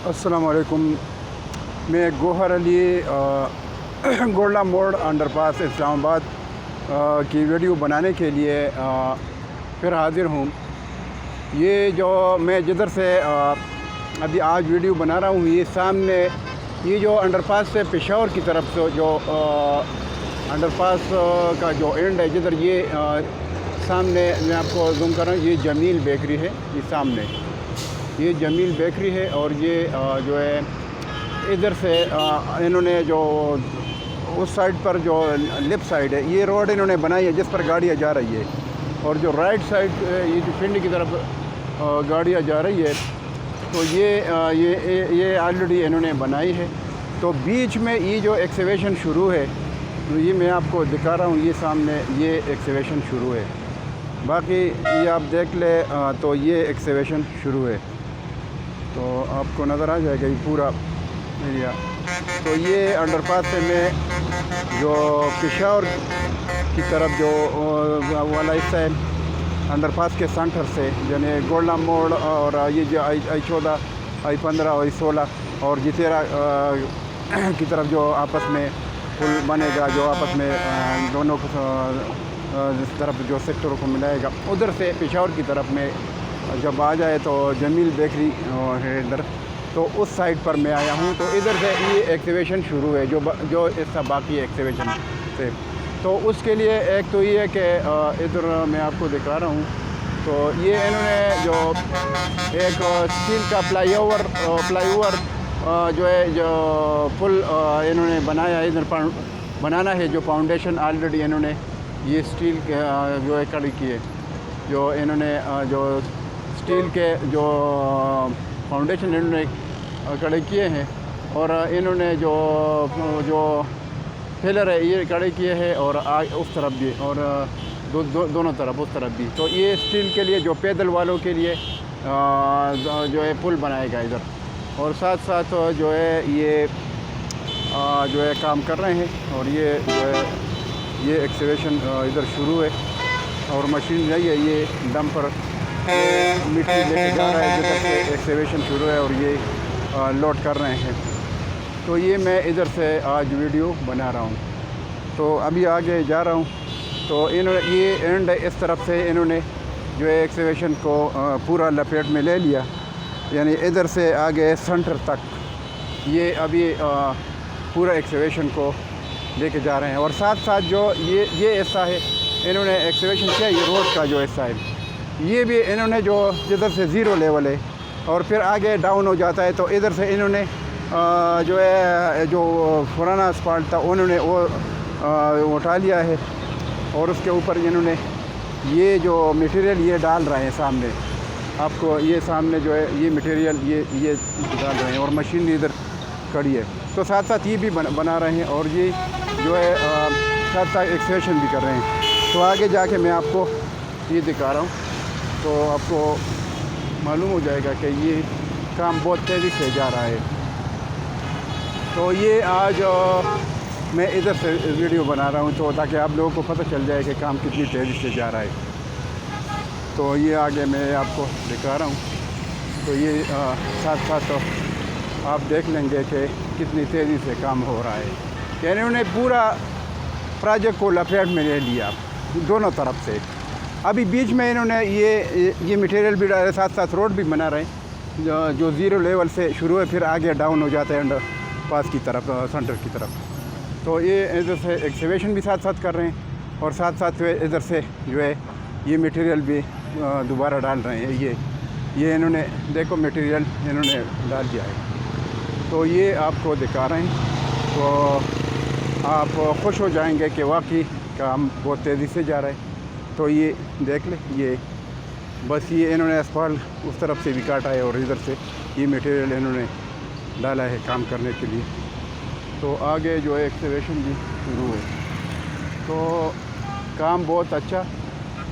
अस्सलाम वालेकुम। मैं गौहर अली गोल्डा मोड़ अंडरपास इस्लामाबाद की वीडियो बनाने के लिए फिर हाज़िर हूँ। ये जो मैं जिधर से अभी आज वीडियो बना रहा हूँ, ये सामने ये जो अंडरपास से पेशावर की तरफ से जो अंडरपास का जो एंड है, जिधर ये सामने मैं आपको जूम कर रहा हूँ, ये जमील बेकरी है। ये सामने ये जमील बेकरी है और ये जो है इधर से इन्होंने जो उस साइड पर जो लेफ़्ट साइड है, ये रोड इन्होंने बनाई है जिस पर गाड़ियाँ जा रही है, और जो राइट साइड ये जो पिंडी की तरफ गाड़ियाँ जा रही है, तो ये ऑलरेडी इन्होंने बनाई है। तो बीच में ये जो एक्सकवेशन शुरू है, तो ये मैं आपको दिखा रहा हूँ, ये सामने ये एक्सकवेशन शुरू है। बाकी ये आप देख ले तो ये एक्सकवेशन शुरू है, तो आपको नज़र आ जाएगा ये पूरा एरिया। तो ये अंडरपास से मैं जो पेशावर की तरफ जो वाला हिस्सा है अंडरपास के सेंटर से, यानी गोल्डा मोड़ और ये जो I-14, I-15 और I-16 और G13 की तरफ जो आपस में पुल बनेगा, जो आपस में दोनों तरफ जो सेक्टरों को मिलाएगा, उधर से पेशावर की तरफ में जब आ जाए तो जमील बेकरी है इधर, तो उस साइड पर मैं आया हूँ। तो इधर से ये एक्सकवेशन शुरू है, जो इसका बाकी एक्सकवेशन से। तो उसके लिए एक तो ये है कि इधर मैं आपको दिखा रहा हूँ, तो ये इन्होंने जो एक स्टील का फ्लाईओवर जो है, जो पुल इन्होंने बनाया, इधर पर बनाना है। जो फाउंडेशन ऑलरेडी इन्होंने ये स्टील जो है खड़ी की है, जो इन्होंने जो स्टील के जो फाउंडेशन इन्होंने खड़े किए हैं, और इन्होंने जो पिलर है ये खड़े किए हैं, और उस तरफ भी, और दोनों तरफ उस तरफ भी। तो ये स्टील के लिए जो पैदल वालों के लिए जो है पुल बनाएगा इधर, और साथ साथ जो है ये जो है काम कर रहे हैं। और ये जो है ये एक्सकवेशन इधर शुरू है, और मशीन रही है, ये डंपर मिट्टी लेके जा रहा है, जिधर से एक्सकवेशन शुरू है, और ये लोड कर रहे हैं। तो ये मैं इधर से आज वीडियो बना रहा हूँ। तो अभी आगे जा रहा हूँ, तो इन्होंने ये एंड इस तरफ से इन्होंने जो है एक्सकवेशन को पूरा लपेट में ले लिया, यानी इधर से आगे सेंटर तक ये अभी पूरा एक्सकवेशन को लेके जा रहे हैं। और साथ साथ जो ये हिस्सा है इन्होंने एक्सकवेशन किया, ये रोड का जो हिस्सा है, ये भी इन्होंने जो जिधर से ज़ीरो लेवल है और फिर आगे डाउन हो जाता है, तो इधर से इन्होंने जो है जो पुराना अस्फाल्ट था उन्होंने वो उठा लिया है, और उसके ऊपर इन्होंने ये जो मटेरियल ये डाल रहे हैं सामने आपको, ये सामने जो है ये मटेरियल ये डाल रहे हैं, और मशीन इधर खड़ी है। तो साथ साथ ये भी बना रहे हैं, और ये जो है साथ साथ एक्सकवेशन भी कर रहे हैं। तो आगे जाके मैं आपको ये दिखा रहा हूँ, तो आपको मालूम हो जाएगा कि ये काम बहुत तेज़ी से जा रहा है। तो ये आज मैं इधर से वीडियो बना रहा हूँ, तो ताकि आप लोगों को पता चल जाए कि काम कितनी तेज़ी से जा रहा है। तो ये आगे मैं आपको दिखा रहा हूँ, तो ये साथ साथ तो आप देख लेंगे कि कितनी तेज़ी से काम हो रहा है। यानी उन्होंने पूरा प्रोजेक्ट को लपेट में ले लिया दोनों तरफ से। अभी बीच में इन्होंने ये मटेरियल भी डाले, साथ साथ रोड भी बना रहे हैं, जो ज़ीरो लेवल से शुरू है, फिर आगे डाउन हो जाता है अंडर पास की तरफ, सेंटर की तरफ। तो ये इधर से एक्सकवेशन भी साथ साथ कर रहे हैं, और साथ साथ इधर से जो है ये मटेरियल भी दोबारा डाल रहे हैं। ये इन्होंने देखो मटेरियल इन्होंने डाल दिया है, तो ये आपको दिखा रहे हैं। तो आप खुश हो जाएंगे कि वाकई काम बहुत तेज़ी से जा रहा है। तो ये देख ले, ये बस ये इन्होंने असफाल्ट उस तरफ से भी काटा है, और इधर से ये मटेरियल इन्होंने डाला है काम करने के लिए। तो आगे जो है एक्सकवेशन भी शुरू है। तो काम बहुत अच्छा,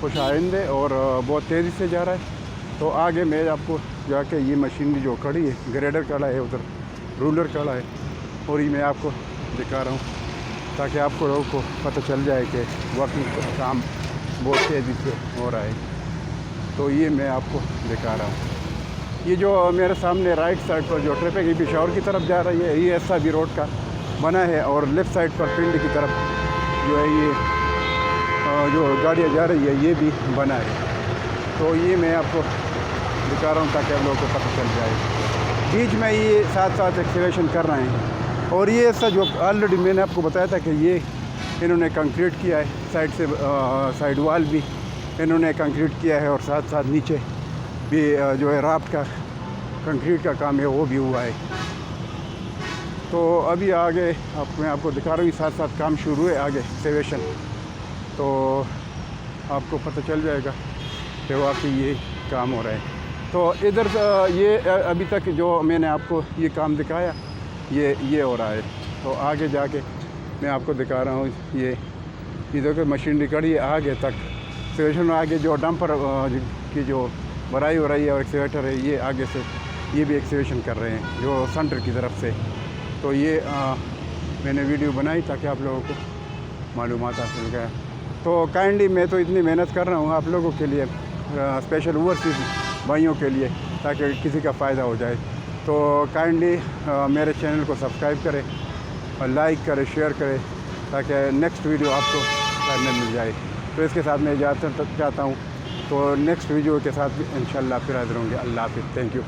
खुशाइंद है, और बहुत तेज़ी से जा रहा है। तो आगे मैं आपको जाके ये मशीनरी जो खड़ी है, ग्रेडर खड़ा है, उधर रूलर खड़ा है, और ये मैं आपको दिखा रहा हूँ, ताकि आपको लोगों को पता चल जाए कि वाकई काम बहुत तेज़ी से हो रहा है। तो ये मैं आपको दिखा रहा हूँ। ये जो मेरे सामने राइट साइड पर जो ट्रैफिक है पिशावर की तरफ जा रही है, ये ऐसा भी रोड का बना है, और लेफ़्ट साइड पर पिंड की तरफ जो है ये जो गाड़ियाँ जा रही है ये भी बना है। तो ये मैं आपको दिखा रहा हूँ ताकि आप लोगों को पता चल जाए। बीच में ये साथ साथ एक्सकवेशन कर रहे हैं, और ये ऐसा जो ऑलरेडी मैंने आपको बताया था कि ये इन्होंने कंक्रीट किया है, साइड से साइड वाल भी इन्होंने कंक्रीट किया है, और साथ साथ नीचे भी जो है राफ्ट का कंक्रीट का काम है वो भी हुआ है। तो अभी आगे मैं आपको दिखा रहा हूँ, साथ साथ काम शुरू है आगे एक्सकवेशन, तो आपको पता चल जाएगा कि वाकई ये काम हो रहा है। तो इधर ये अभी तक जो मैंने आपको ये काम दिखाया ये हो रहा है। तो आगे जाके मैं आपको दिखा रहा हूँ, ये इधर की मशीनरी कड़ी है आगे तक एक्सकवेशन में, आगे जो डंपर की जो भराई हो रही है और एक्सकवेटर है ये आगे से ये भी एक्सकवेशन कर रहे हैं जो सेंटर की तरफ से। तो ये मैंने वीडियो बनाई ताकि आप लोगों को मालूमात हासिल करें। तो काइंडली मैं तो इतनी मेहनत कर रहा हूँ आप लोगों के लिए, स्पेशल ओवरसीज़ भाइयों के लिए, ताकि किसी का फ़ायदा हो जाए। तो काइंडली मेरे चैनल को सब्सक्राइब करें और लाइक करें, शेयर करें, ताकि नेक्स्ट वीडियो आपको करने मिल जाए। तो इसके साथ मैं इजाज़त चाहता हूँ। तो नेक्स्ट वीडियो के साथ भी इंशाल्लाह फिर हाज़िर होंगे। अल्लाह हाफ़िज़। Thank you.